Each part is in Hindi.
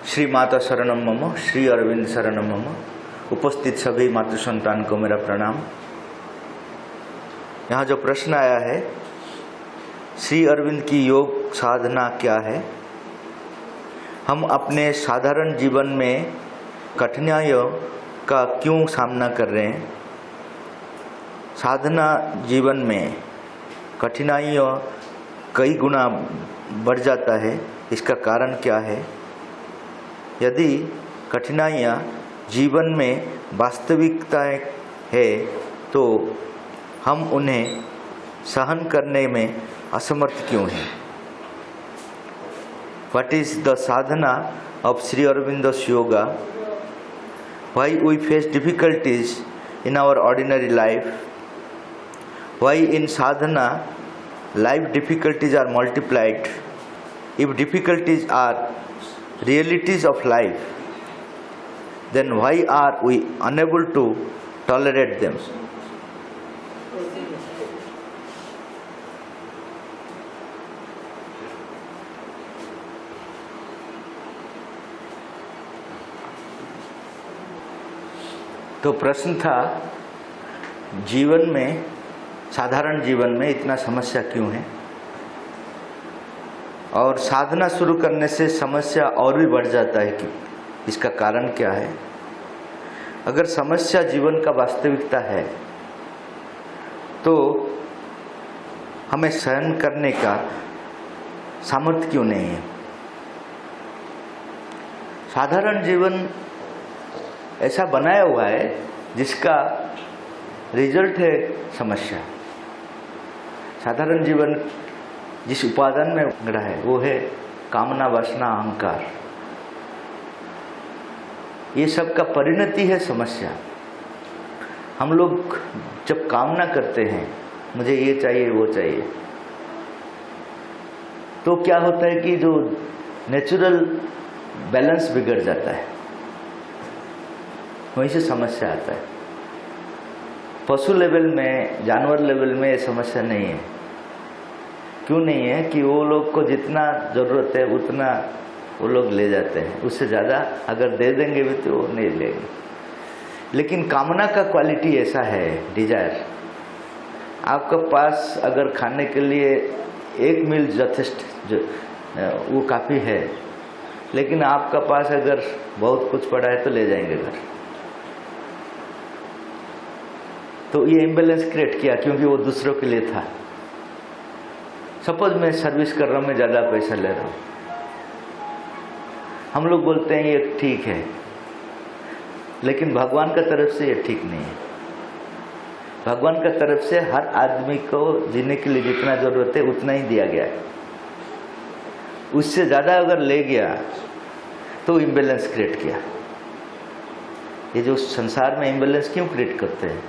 श्री माता शरणम मम, श्री अरविंद शरणम मम। उपस्थित सभी मातृ संतान को मेरा प्रणाम। यहाँ जो प्रश्न आया है, श्री अरविंद की योग साधना क्या है? हम अपने साधारण जीवन में कठिनाइयों का क्यों सामना कर रहे हैं? साधना जीवन में कठिनाइयों कई गुना बढ़ जाता है, इसका कारण क्या है? यदि कठिनाइयाँ जीवन में वास्तविकताएं है तो हम उन्हें सहन करने में असमर्थ क्यों हैं? What is the sadhana of Sri Aurobindo's yoga? Why we face difficulties in our ordinary life? Why in sadhana life difficulties are multiplied? If difficulties are realities of life, then why are we unable to tolerate them? तो प्रश्न था, जीवन में, साधारण जीवन में इतना समस्या क्यों है और साधना शुरू करने से समस्या और भी बढ़ जाता है, क्यों? इसका कारण क्या है? अगर समस्या जीवन का वास्तविकता है तो हमें सहन करने का सामर्थ्य क्यों नहीं है? साधारण जीवन ऐसा बनाया हुआ है जिसका रिजल्ट है समस्या। साधारण जीवन जिस उपादान में गढ़ा है वो है कामना, वासना, अहंकार। ये सब का परिणति है समस्या। हम लोग जब कामना करते हैं, मुझे ये चाहिए वो चाहिए, तो क्या होता है कि जो नेचुरल बैलेंस बिगड़ जाता है, वहीं से समस्या आता है। पशु लेवल में, जानवर लेवल में ये समस्या नहीं है। क्यों नहीं है? कि वो लोग को जितना ज़रूरत है उतना वो लोग ले जाते हैं, उससे ज़्यादा अगर दे देंगे भी तो वो नहीं लेंगे। लेकिन कामना का क्वालिटी ऐसा है, डिजायर। आपके पास अगर खाने के लिए एक मील यथेष्ट, जो वो काफ़ी है, लेकिन आपका पास अगर बहुत कुछ पड़ा है तो ले जाएंगे घर। तो ये इम्बैलेंस क्रिएट किया क्योंकि वो दूसरों के लिए था। सपोज मैं सर्विस कर रहा हूँ, मैं ज़्यादा पैसा ले रहा हूँ, हम लोग बोलते हैं ये ठीक है, लेकिन भगवान का तरफ से ये ठीक नहीं है। भगवान का तरफ से हर आदमी को जीने के लिए जितना ज़रूरत है उतना ही दिया गया है। उससे ज़्यादा अगर ले गया तो इम्बैलेंस क्रिएट किया। ये जो संसार में इम्बैलेंस क्यों क्रिएट करते हैं?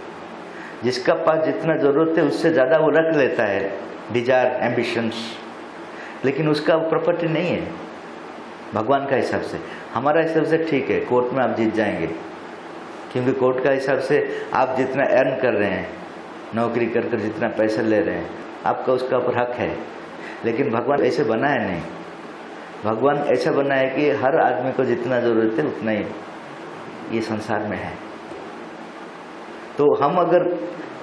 जिसका पास जितना ज़रूरत है उससे ज़्यादा वो रख लेता है, डिजायर, एम्बिशंस, लेकिन उसका प्रॉपर्टी नहीं है भगवान का हिसाब से। हमारा हिसाब से ठीक है, कोर्ट में आप जीत जाएंगे, क्योंकि कोर्ट का हिसाब से आप जितना अर्न कर रहे हैं, नौकरी कर कर जितना पैसा ले रहे हैं, आपका उसका ऊपर हक है। लेकिन भगवान ऐसे बनाया नहीं। भगवान ऐसा बनाया कि हर आदमी को जितना ज़रूरत है उतना ही ये संसार में है। तो हम अगर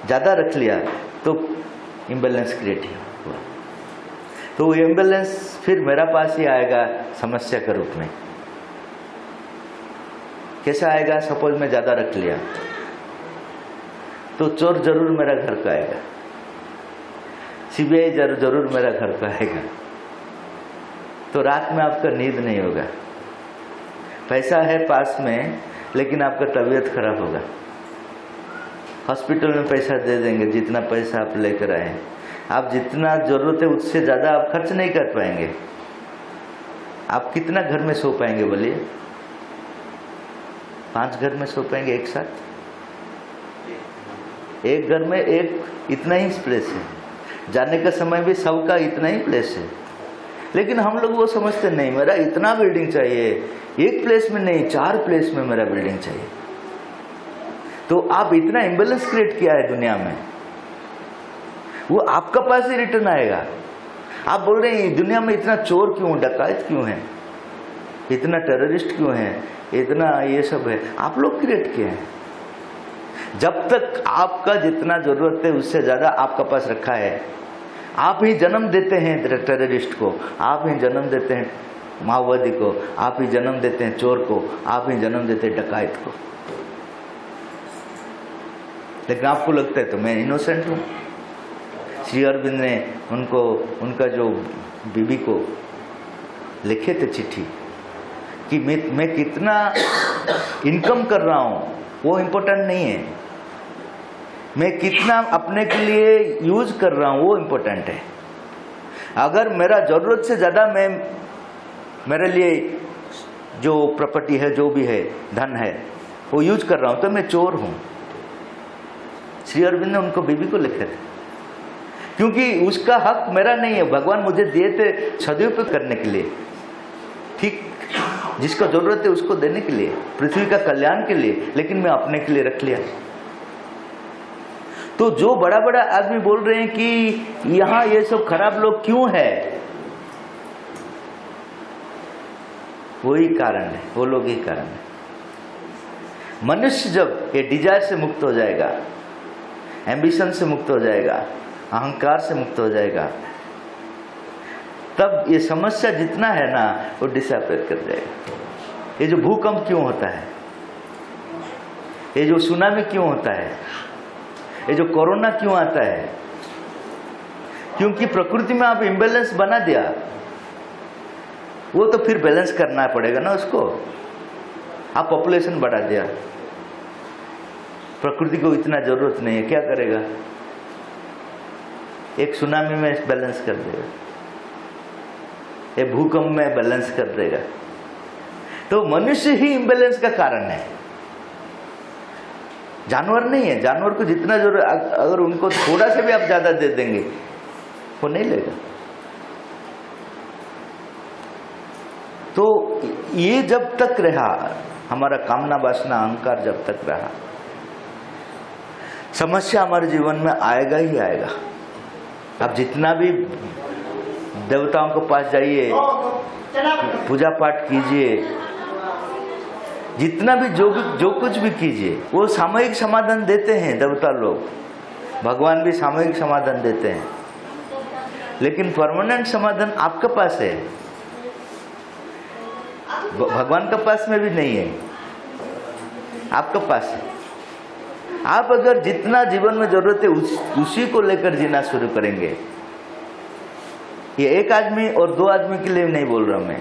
ज़्यादा रख लिया तो इम्बैलेंस क्रिएट हुआ। तो वो इम्बैलेंस फिर मेरा पास ही आएगा समस्या के रूप में। कैसा आएगा? सपोज मैं ज़्यादा रख लिया तो चोर जरूर मेरा घर पे आएगा, सीबीआई जरूर मेरा घर पे आएगा, तो रात में आपका नींद नहीं होगा। पैसा है पास में, लेकिन आपका तबीयत खराब होगा। हॉस्पिटल में पैसा दे देंगे, जितना पैसा आप लेकर आए, आप जितना ज़रूरत है उससे ज़्यादा आप खर्च नहीं कर पाएंगे। आप कितना घर में सो पाएंगे बोलिए? 5 घर में सो पाएंगे एक साथ? एक घर में एक इतना ही प्लेस है, जाने का समय भी सबका इतना ही प्लेस है। लेकिन हम लोग वो समझते नहीं, मेरा इतना बिल्डिंग चाहिए, एक प्लेस में नहीं 4 प्लेस में मेरा बिल्डिंग चाहिए। तो आप इतना इम्बैलेंस क्रिएट किया है दुनिया में, वो आपका पास ही रिटर्न आएगा। आप बोल रहे हैं दुनिया में इतना चोर क्यों, डकैत क्यों है? इतना टेररिस्ट क्यों है, इतना ये सब है, आप लोग क्रिएट किए हैं। जब तक आपका जितना जरूरत है उससे ज़्यादा आपका पास रखा है, आप ही जन्म देते हैं टेररिस्ट को, आप ही जन्म देते हैं माओवादी को, आप ही जन्म देते हैं चोर को, आप ही जन्म देते हैं डकैत को। लेकिन आपको लगता है तो मैं इनोसेंट हूँ। श्री अरविंद ने उनको, उनका जो बीबी को लिखे थे चिट्ठी कि मैं कितना इनकम कर रहा हूँ वो इम्पोर्टेंट नहीं है, मैं कितना अपने के लिए यूज कर रहा हूँ वो इम्पोर्टेंट है। अगर मेरा ज़रूरत से ज़्यादा मैं मेरे लिए जो प्रॉपर्टी है, जो भी है, धन है, वो यूज कर रहा हूँ तो मैं चोर हूँ। श्री अरविंद ने उनको बीबी को लिखे थे, क्योंकि उसका हक मेरा नहीं है, भगवान मुझे दिए थे सदुपयोग करने के लिए, ठीक जिसको जरूरत है उसको देने के लिए, पृथ्वी का कल्याण के लिए, लेकिन मैं अपने के लिए रख लिया। तो जो बड़ा बड़ा आदमी बोल रहे हैं कि यहाँ ये सब खराब लोग क्यों है, वही कारण है, वो लोग ही कारण है। मनुष्य जब ये डिजायर से मुक्त हो जाएगा, एम्बिशन से मुक्त हो जाएगा, अहंकार से मुक्त हो जाएगा, तब ये समस्या जितना है ना वो डिसअपियर कर जाएगा। ये जो भूकंप क्यों होता है, ये जो सुनामी क्यों होता है, ये जो कोरोना क्यों आता है, क्योंकि प्रकृति में आप इम्बैलेंस बना दिया। वो तो फिर बैलेंस करना पड़ेगा ना उसको। आप पॉपुलेशन बढ़ा दिया, प्रकृति को इतना जरूरत नहीं है, क्या करेगा? एक सुनामी में बैलेंस कर देगा, एक भूकंप में बैलेंस कर देगा। तो मनुष्य ही इम्बैलेंस का कारण है, जानवर नहीं है। जानवर को जितना जरूरत, अगर उनको थोड़ा से भी आप ज्यादा दे देंगे वो नहीं लेगा। तो ये जब तक रहा, हमारा कामना वासना अहंकार जब तक रहा, समस्या हमारे जीवन में आएगा ही आएगा। आप जितना भी देवताओं के पास जाइए, पूजा पाठ कीजिए, जितना भी जो कुछ भी कीजिए, वो सामूहिक समाधान देते हैं देवता लोग, भगवान भी सामूहिक समाधान देते हैं, लेकिन परमानेंट समाधान आपके पास है, भगवान के पास में भी नहीं है, आपके पास है। आप अगर जितना जीवन में जरूरत है उसी को लेकर जीना शुरू करेंगे, ये एक आदमी और दो आदमी के लिए नहीं बोल रहा मैं,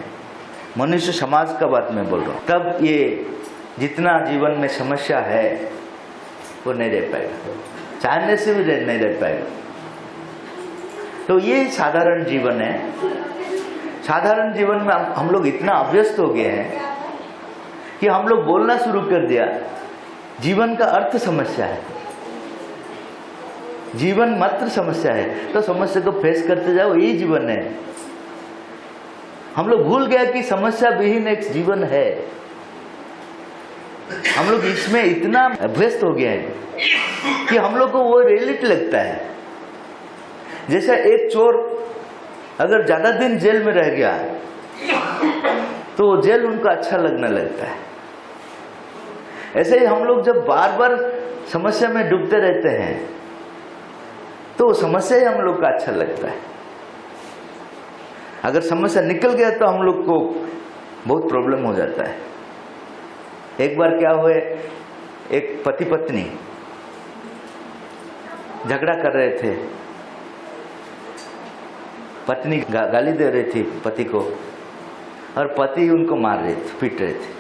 मनुष्य समाज का बात मैं बोल रहा हूँ, तब ये जितना जीवन में समस्या है वो नहीं रह पाएगा, चाहने से भी नहीं रह पाएगा। तो ये साधारण जीवन है। साधारण जीवन में हम लोग इतना अभ्यस्त हो गए हैं कि हम लोग बोलना शुरू कर दिया, जीवन का अर्थ समस्या है, जीवन मात्र समस्या है, तो समस्या को फेस करते जाओ, यही जीवन है। हम लोग भूल गया कि समस्या विहीन एक जीवन है। हम लोग इसमें इतना अभ्यस्त हो गया है कि हम लोग को वो रियलिटी लगता है। जैसे एक चोर अगर ज्यादा दिन जेल में रह गया तो जेल उनको अच्छा लगने लगता है। ऐसे ही हम लोग जब बार बार समस्या में डूबते रहते हैं तो समस्या ही हम लोग का अच्छा लगता है। अगर समस्या निकल गया तो हम लोग को बहुत प्रॉब्लम हो जाता है। एक बार क्या हुए, एक पति पत्नी झगड़ा कर रहे थे, पत्नी गाली दे रही थी पति को और पति उनको मार रहे थे, पीट रहे थे,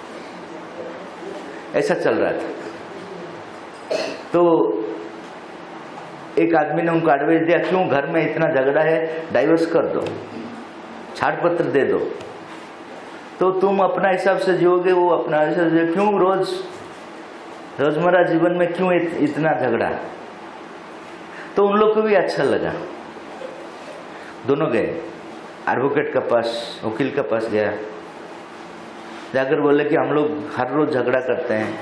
ऐसा चल रहा था। तो एक आदमी ने उनको एडवाइस दिया, क्यों घर में इतना झगड़ा है, डाइवोर्स कर दो, छाड़पत्र दे दो, तो तुम अपना हिसाब से जियोगे, वो अपना हिसाब से, क्यों रोजमर्रा जीवन में क्यों इतना झगड़ा। तो उन लोग को भी अच्छा लगा, दोनों गए एडवोकेट के पास, वकील के पास गया, जाकर बोले कि हम लोग हर रोज झगड़ा करते हैं,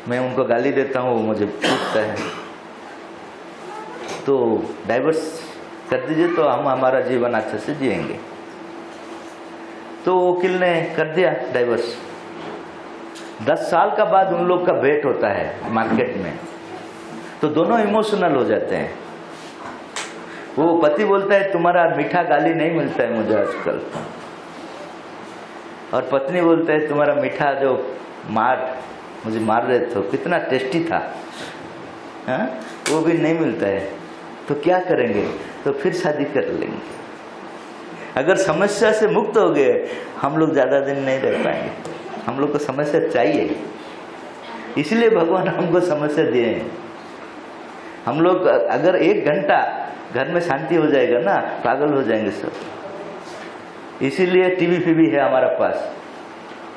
मैं उनको गाली देता हूँ, वो मुझे पूछता है, तो डाइवोर्स कर दीजिए तो हम हमारा जीवन अच्छे से जिएंगे। तो वकील ने कर दिया डाइवर्स। 10 साल का बाद उन लोग का भेंट होता है मार्केट में, तो दोनों इमोशनल हो जाते हैं। वो पति बोलता है तुम्हारा मीठा गाली नहीं मिलता है मुझे आजकल, और पत्नी बोलता है तुम्हारा मीठा जो मुझे मार रहे थे कितना टेस्टी था, हाँ वो भी नहीं मिलता है। तो क्या करेंगे? तो फिर शादी कर लेंगे। अगर समस्या से मुक्त हो गए हम लोग ज़्यादा दिन नहीं रह पाएंगे। हम लोग को समस्या चाहिए, इसलिए भगवान हमको समस्या दिए हैं। हम लोग अगर 1 घंटा घर में शांति हो जाएगा ना, पागल हो जाएंगे सब। इसीलिए टीवी भी है हमारा पास,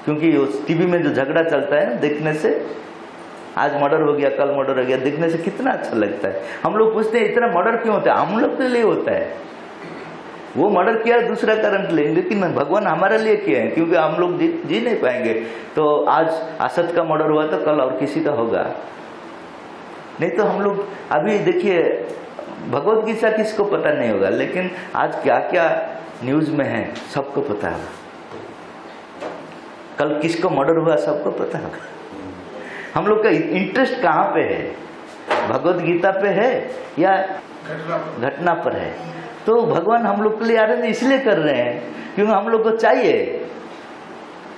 क्योंकि उस टीवी में जो झगड़ा चलता है देखने से, आज मर्डर हो गया कल मर्डर हो गया, देखने से कितना अच्छा लगता है। हम लोग पूछते हैं इतना मर्डर क्यों होता है? हम लोग के लिए होता है। वो मर्डर किया दूसरा कारण ले, लेकिन भगवान हमारे लिए किया है, क्योंकि हम लोग जी नहीं पाएंगे। तो आज असत का मर्डर हुआ तो कल और किसी का होगा। नहीं तो हम लोग अभी देखिए, भगवत गीता किसको पता नहीं होगा, लेकिन आज क्या क्या न्यूज में है सबको पता होगा। कल किसको मर्डर हुआ सबको पता होगा। हम लोग का इंटरेस्ट कहाँ पे है? भगवत गीता पे है या घटना पर है? तो भगवान हम लोग के लिए आनंद इसलिए कर रहे हैं क्योंकि हम लोग को चाहिए।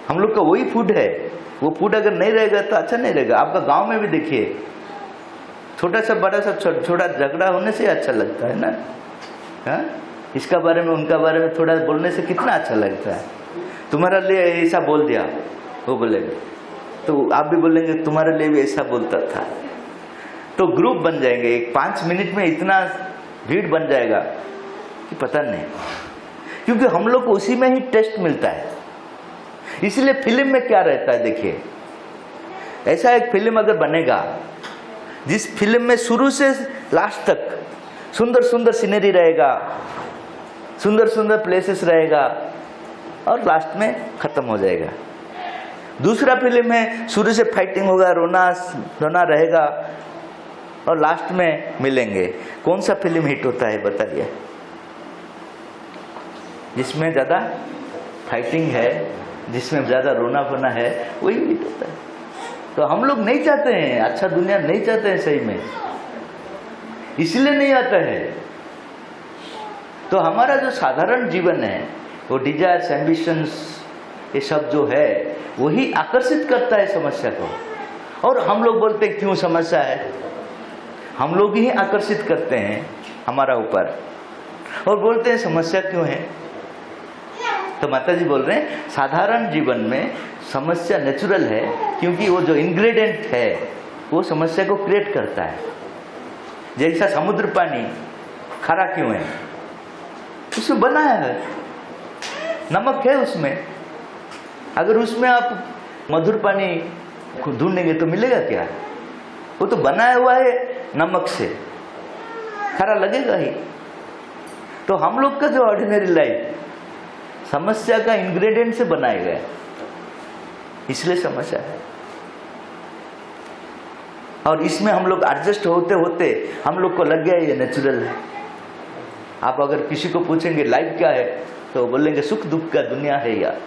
हम लोग का वही फूड है। वो फूड अगर नहीं रहेगा तो अच्छा नहीं रहेगा। आपका गांव में भी देखिए, छोटा सा बड़ा सा छोटा झगड़ा होने से अच्छा लगता है ना। हाँ, इसका बारे में उनका बारे में थोड़ा बोलने से कितना अच्छा लगता है। तुम्हारे लिए ऐसा बोल दिया, वो बोलेगा, तो आप भी बोलेंगे तुम्हारे लिए भी ऐसा बोलता था। तो ग्रुप बन जाएंगे। 5 मिनट में इतना भीड़ बन जाएगा कि पता नहीं, क्योंकि हम लोग को उसी में ही टेस्ट मिलता है। इसलिए फिल्म में क्या रहता है देखिए, ऐसा एक फिल्म अगर बनेगा जिस फिल्म में शुरू से लास्ट तक सुंदर सुंदर सीनरी रहेगा, सुंदर सुंदर प्लेसेस रहेगा, और लास्ट में खत्म हो जाएगा। दूसरा फिल्म है शुरू से फाइटिंग होगा, रोना रहेगा, और लास्ट में मिलेंगे। कौन सा फिल्म हिट होता है बताइए? जिसमें ज़्यादा फाइटिंग है, जिसमें ज़्यादा रोना है, वही हिट होता है। तो हम लोग नहीं चाहते हैं, अच्छा दुनिया नहीं चाहते हैं सही में, इसलिए नहीं आता है। तो हमारा जो साधारण जीवन है, वो डिजायर्स, एम्बिशंस, ये सब जो है वही आकर्षित करता है समस्या को। और हम लोग बोलते हैं क्यों समस्या है, हम लोग ही आकर्षित करते हैं हमारा ऊपर, और बोलते हैं समस्या क्यों है। तो माता जी बोल रहे हैं साधारण जीवन में समस्या नेचुरल है, क्योंकि वो जो इंग्रेडिएंट है वो समस्या को क्रिएट करता है। जैसा समुद्र पानी खारा क्यों है? उसमें बनाया है, नमक है उसमें। अगर उसमें आप मधुर पानी ढूंढेंगे तो मिलेगा क्या? वो तो बनाया हुआ है नमक से, खारा लगेगा ही। तो हम लोग का जो ऑर्डिनरी लाइफ समस्या का इंग्रेडिएंट से बनाया गया, इसलिए समस्या है। और इसमें हम लोग एडजस्ट होते होते हम लोग को लग गया ये नेचुरल है। आप अगर किसी को पूछेंगे लाइफ क्या है, तो बोलेंगे सुख दुख का दुनिया है यार।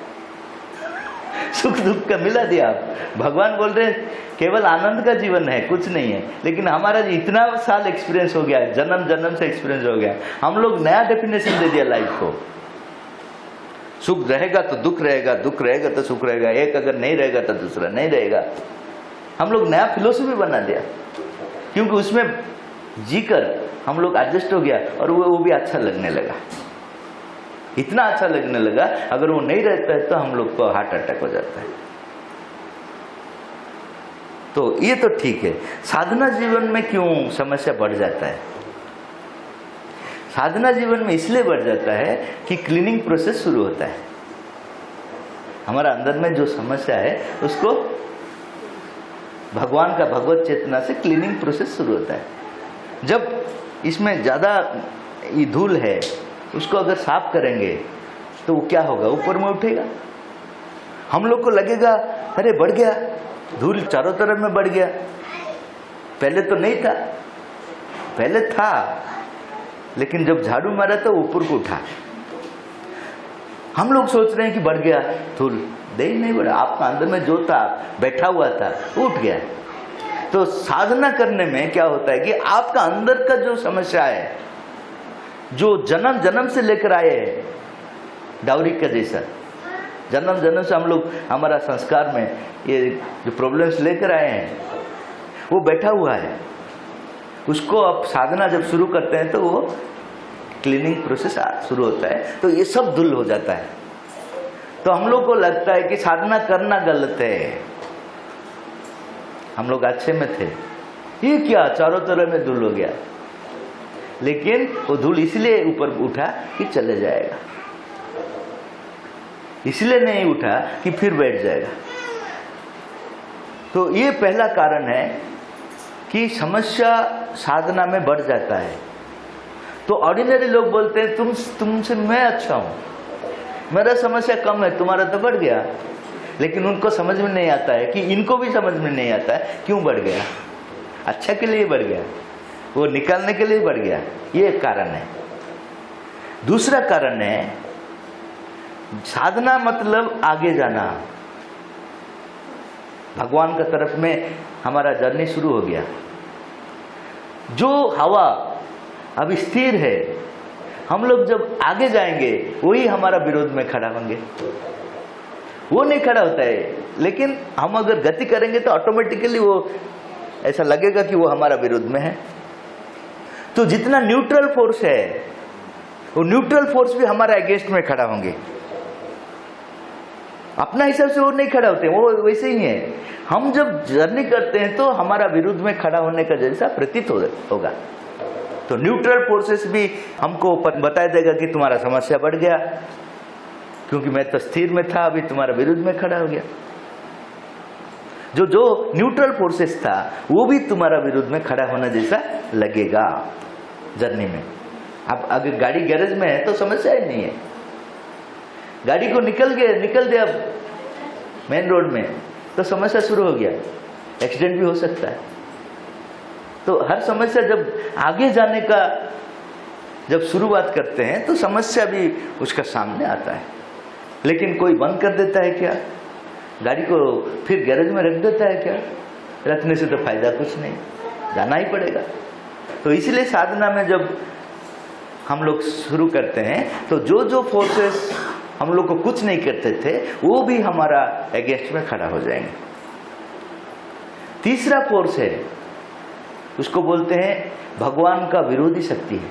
सुख दुख का मिला दिया आप। भगवान बोल रहे केवल आनंद का जीवन है, कुछ नहीं है। लेकिन हमारा इतना साल एक्सपीरियंस हो गया है, जन्म जन्म से एक्सपीरियंस हो गया, हम लोग नया डेफिनेशन दे दिया लाइफ को। सुख रहेगा तो दुख रहेगा, दुख रहेगा तो सुख रहेगा, एक अगर नहीं रहेगा तो दूसरा नहीं रहेगा। हम लोग नया फिलोसफी बना दिया, क्योंकि उसमें जीकर हम लोग एडजस्ट हो गया, और वो भी अच्छा लगने लगा। इतना अच्छा लगने लगा, अगर वो नहीं रहता है तो हम लोग को हार्ट अटैक हो जाता है। तो ये तो ठीक है। साधना जीवन में क्यों समस्या बढ़ जाता है? साधना जीवन में इसलिए बढ़ जाता है कि क्लीनिंग प्रोसेस शुरू होता है। हमारा अंदर में जो समस्या है उसको भगवान का भगवत चेतना से क्लीनिंग प्रोसेस शुरू होता है। जब इसमें ज़्यादा धूल है, उसको अगर साफ करेंगे तो वो क्या होगा, ऊपर में उठेगा। हम लोग को लगेगा अरे बढ़ गया, धूल चारों तरफ में बढ़ गया। पहले तो नहीं था, पहले था, लेकिन जब झाड़ू मारा तो ऊपर को उठा। हम लोग सोच रहे हैं कि बढ़ गया धूल, नहीं नहीं बढ़ा, आपका अंदर में जो था बैठा हुआ था उठ गया। तो साधना करने में क्या होता है कि आपका अंदर का जो समस्या है, जो जन्म जन्म से लेकर आए हैं, डाउरी का जैसा जन्म जन्म से हम लोग हमारा संस्कार में ये जो प्रॉब्लम्स लेकर आए हैं वो बैठा हुआ है। उसको अब साधना जब शुरू करते हैं तो वो क्लीनिंग प्रोसेस शुरू होता है, तो ये सब धुल हो जाता है। तो हम लोग को लगता है कि साधना करना गलत है, हम लोग अच्छे में थे, ये क्या चारों तरफ में धूल हो गया। लेकिन वो धूल इसलिए ऊपर उठा कि चले जाएगा, इसलिए नहीं उठा कि फिर बैठ जाएगा। तो ये पहला कारण है कि समस्या साधना में बढ़ जाता है। तो ऑर्डिनरी लोग बोलते हैं तुमसे मैं अच्छा हूं, मेरा समस्या कम है, तुम्हारा तो बढ़ गया। लेकिन उनको समझ में नहीं आता है कि इनको भी समझ में नहीं आता है क्यों बढ़ गया। अच्छा के लिए बढ़ गया, वो निकालने के लिए बढ़ गया, ये एक कारण है। दूसरा कारण है साधना मतलब आगे जाना, भगवान की तरफ में हमारा जर्नी शुरू हो गया। जो हवा अभी स्थिर है, हम लोग जब आगे जाएंगे वही हमारा विरोध में खड़ा होंगे, वो नहीं खड़ा होता है। लेकिन हम अगर गति करेंगे तो ऑटोमेटिकली वो ऐसा लगेगा कि वो हमारा विरोध में है। तो जितना न्यूट्रल फोर्स है वो न्यूट्रल फोर्स भी हमारा अगेंस्ट में खड़ा होंगे। अपना हिसाब से वो नहीं खड़ा होते, वो वैसे ही है। हम जब जर्नी करते हैं तो हमारा विरुद्ध में खड़ा होने का जैसा प्रतीत होगा। तो न्यूट्रल फोर्सेस भी हमको बता देगा कि तुम्हारा समस्या बढ़ गया, क्योंकि मैं तो स्थिर में था, अभी तुम्हारा विरुद्ध में खड़ा हो गया। जो न्यूट्रल फोर्सेस था वो भी तुम्हारा विरुद्ध में खड़ा होना जैसा लगेगा जर्नी में। अब अगर गाड़ी गैरेज में है तो समस्या ही नहीं है, गाड़ी को निकल दे अब मेन रोड में तो समस्या शुरू हो गया, एक्सीडेंट भी हो सकता है। तो हर समस्या जब आगे जाने का जब शुरुआत करते हैं तो समस्या भी उसका सामने आता है। लेकिन कोई बंद कर देता है क्या, गाड़ी को फिर गैरेज में रख देता है क्या? रखने से तो फायदा कुछ नहीं, जाना ही पड़ेगा। तो इसलिए साधना में जब हम लोग शुरू करते हैं तो जो फोर्सेस हम लोग को कुछ नहीं करते थे वो भी हमारा अगेंस्ट में खड़ा हो जाएंगे। तीसरा फोर्स है, उसको बोलते हैं भगवान का विरोधी शक्ति है,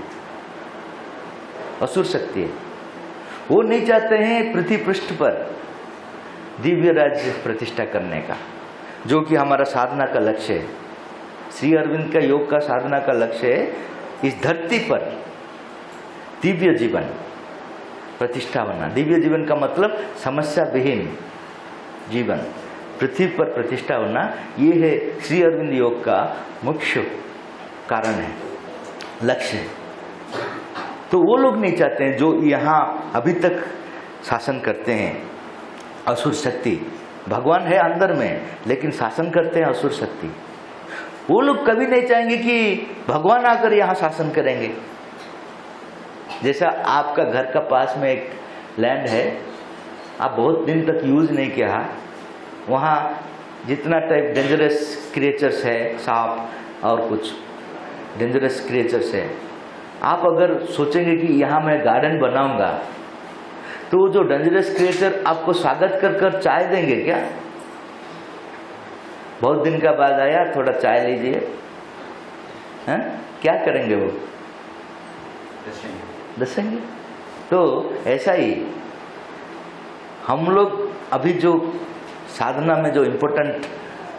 असुर शक्ति है। वो नहीं चाहते हैं पृथ्वी पृष्ठ पर दिव्य राज्य प्रतिष्ठा करने का, जो कि हमारा साधना का लक्ष्य है। श्री अरविंद का योग का साधना का लक्ष्य है इस धरती पर दिव्य जीवन प्रतिष्ठा होना। दिव्य जीवन का मतलब समस्या विहीन जीवन, पृथ्वी पर प्रतिष्ठा होना, ये है श्री अरविंद योग का मुख्य कारण है, लक्ष्य है। तो वो लोग नहीं चाहते हैं जो यहाँ अभी तक शासन करते हैं असुर शक्ति। भगवान है अंदर में लेकिन शासन करते हैं असुर शक्ति। वो लोग कभी नहीं चाहेंगे कि भगवान आकर यहाँ शासन करेंगे। जैसा आपका घर का पास में एक लैंड है, आप बहुत दिन तक यूज नहीं किया, वहाँ जितना टाइप डेंजरस क्रिएचर्स है, सांप और कुछ डेंजरस क्रिएचर्स है, आप अगर सोचेंगे कि यहाँ मैं गार्डन बनाऊंगा तो जो डेंजरस क्रिएचर आपको स्वागत कर कर चाय देंगे क्या? बहुत दिन का बाद आया, थोड़ा चाय लीजिए, हैं? क्या करेंगे वो? दसेंगे। तो ऐसा ही हम लोग अभी जो साधना में जो इम्पोर्टेंट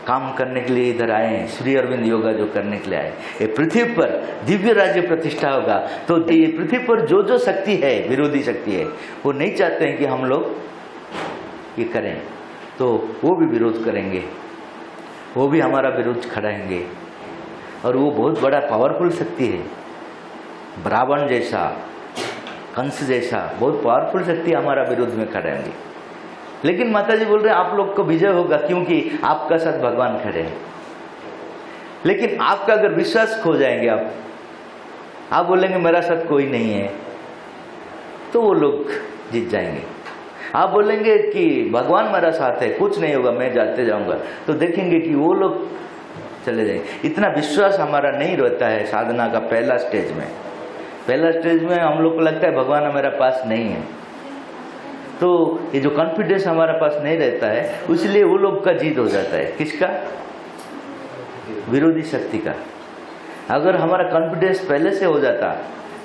काम करने के लिए इधर आए हैं, श्री अरविंद योगा जो करने के लिए आए, ये पृथ्वी पर दिव्य राज्य प्रतिष्ठा होगा। तो ये पृथ्वी पर जो शक्ति है, विरोधी शक्ति है, वो नहीं चाहते हैं कि हम लोग ये करें, तो वो भी विरोध करेंगे, वो भी हमारा विरोध खड़ाएंगे। और वो बहुत बड़ा पावरफुल शक्ति है, रावण जैसा, कंस जैसा बहुत पावरफुल शक्ति हमारा विरोध में खड़ेंगे। लेकिन माताजी बोल रहे हैं आप लोग को विजय होगा क्योंकि आपका साथ भगवान खड़े हैं। लेकिन आपका अगर विश्वास खो जाएंगे, आप बोलेंगे मेरा साथ कोई नहीं है, तो वो लोग जीत जाएंगे। आप बोलेंगे कि भगवान मेरा साथ है, कुछ नहीं होगा, मैं जाते जाऊंगा, तो देखेंगे कि वो लोग चले जाएंगे। इतना विश्वास हमारा नहीं रहता है साधना का पहला स्टेज में। पहला स्टेज में हम लोग को लगता है भगवान हमारे पास नहीं है, तो ये जो कॉन्फिडेंस हमारे पास नहीं रहता है, इसलिए वो लोग का जीत हो जाता है। किसका? विरोधी शक्ति का। अगर हमारा कॉन्फिडेंस पहले से हो जाता,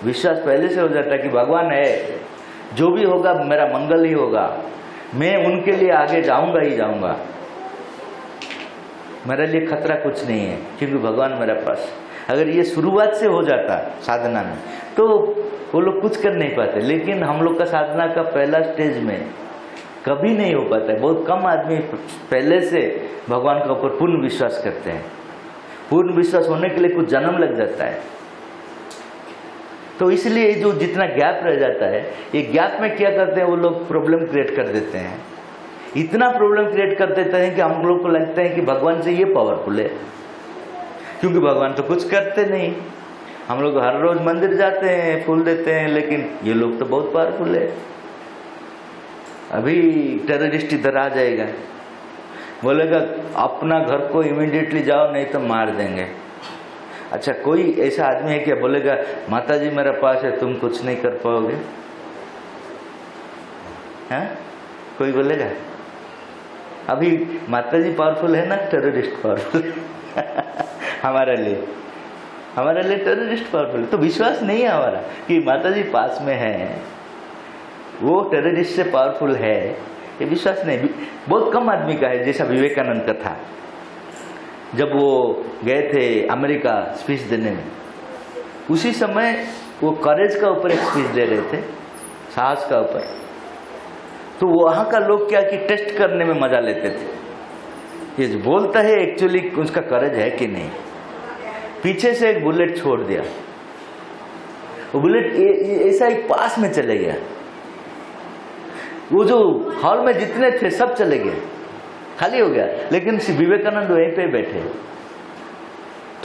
विश्वास पहले से हो जाता कि भगवान है, जो भी होगा मेरा मंगल ही होगा, मैं उनके लिए आगे जाऊंगा ही जाऊंगा, मेरे लिए खतरा कुछ नहीं है क्योंकि भगवान मेरे पास। अगर ये शुरुआत से हो जाता साधना में तो वो लोग कुछ कर नहीं पाते। लेकिन हम लोग का साधना का पहला स्टेज में कभी नहीं हो पाता है। बहुत कम आदमी पहले से भगवान के ऊपर पूर्ण विश्वास करते हैं। पूर्ण विश्वास होने के लिए कुछ जन्म लग जाता है। तो इसलिए जो जितना गैप रह जाता है, ये गैप में क्या करते हैं वो लोग? प्रॉब्लम क्रिएट कर देते हैं। इतना प्रॉब्लम क्रिएट कर देते हैं कि हम लोग को लगता है कि भगवान से ये पावरफुल है, क्योंकि भगवान तो कुछ करते नहीं। हम लोग हर रोज मंदिर जाते हैं, फूल देते हैं, लेकिन ये लोग तो बहुत पावरफुल है। अभी टेररिस्ट इधर आ जाएगा, बोलेगा अपना घर को इमीडिएटली जाओ नहीं तो मार देंगे। अच्छा, कोई ऐसा आदमी है क्या बोलेगा माता जी मेरे पास है, तुम कुछ नहीं कर पाओगे? हैं? कोई बोलेगा? अभी माता जी पावरफुल है ना, टेररिस्ट पावरफुल हमारे लिए टेररिस्ट पावरफुल। तो विश्वास नहीं है हमारा कि माता जी पास में है, वो टेररिस्ट से पावरफुल है, ये विश्वास नहीं। बहुत कम आदमी का है। जैसा विवेकानंद का था, जब वो गए थे अमेरिका स्पीच देने में, उसी समय वो करेज का ऊपर एक स्पीच दे रहे थे, साहस का ऊपर। तो वहाँ का लोग क्या कि टेस्ट करने में मजा लेते थे, ये जो बोलता है एक्चुअली उसका करेज है कि नहीं। पीछे से एक बुलेट छोड़ दिया, वो बुलेट ऐसा ही पास में चले गया। वो जो हॉल में जितने थे सब चले गए, खाली हो गया, लेकिन विवेकानंद वहीं पे बैठे,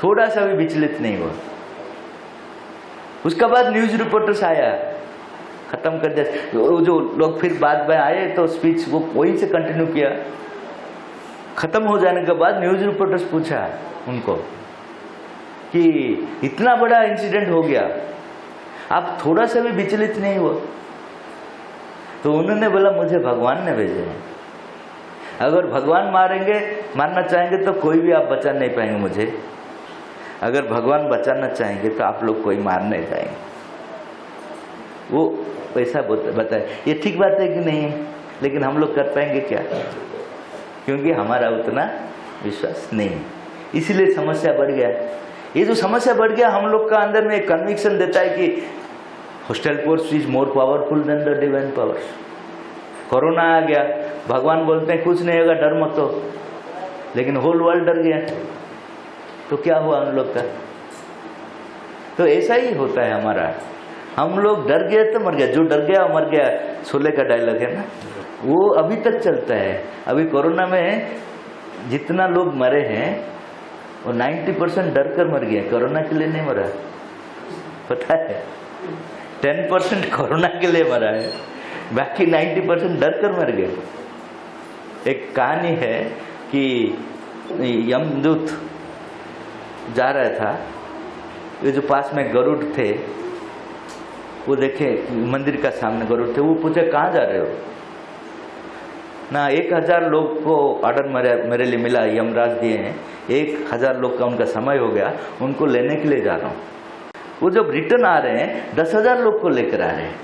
थोड़ा सा भी विचलित नहीं हुआ। उसके बाद न्यूज रिपोर्टर्स आया, खत्म कर दिया। वो जो लोग फिर बाद में आए तो स्पीच वो वहीं से कंटिन्यू किया। खत्म हो जाने के बाद न्यूज रिपोर्टर्स पूछा उनको कि इतना बड़ा इंसिडेंट हो गया, आप थोड़ा सा भी विचलित नहीं हुआ? तो उन्होंने बोला मुझे भगवान ने भेजे हैं। अगर भगवान मारना चाहेंगे तो कोई भी आप बचा नहीं पाएंगे मुझे। अगर भगवान बचाना चाहेंगे तो आप लोग कोई मार नहीं पाएंगे। वो ऐसा बताए। ये ठीक बात है कि नहीं है? लेकिन हम लोग कर पाएंगे क्या? क्योंकि हमारा उतना विश्वास नहीं है, इसीलिए समस्या बढ़ गया। ये जो समस्या बढ़ गया, हम लोग का अंदर में एक कन्विक्शन देता है कि hostile force is more powerful than the divine powers. Corona आ गया, भगवान बोलते हैं कुछ नहीं होगा, डर मत हो, लेकिन होल वर्ल्ड डर गया। तो क्या हुआ हम लोग का? तो ऐसा ही होता है हमारा। हम लोग डर गए तो मर गया, जो डर गया मर गया, शोले का डायलॉग है ना, वो अभी तक चलता है। अभी कोरोना में जितना लोग मरे हैं वो 90% डर कर मर गया, कोरोना के लिए नहीं मरा। पता है 10% कोरोना के लिए मरा है, बाकी 90% डर कर मर गए। एक कहानी है कि यमदूत जा रहा था, ये जो पास में गरुड़ थे वो देखे मंदिर का सामने गरुड़ थे, वो पूछे कहाँ जा रहे हो? ना 1000 लोग को ऑर्डर मेरे लिए मिला, यमराज दिए हैं, 1000 लोग का उनका समय हो गया, उनको लेने के लिए जा रहा हूँ। वो जब रिटर्न आ रहे हैं 10,000 लोग को लेकर आ रहे हैं।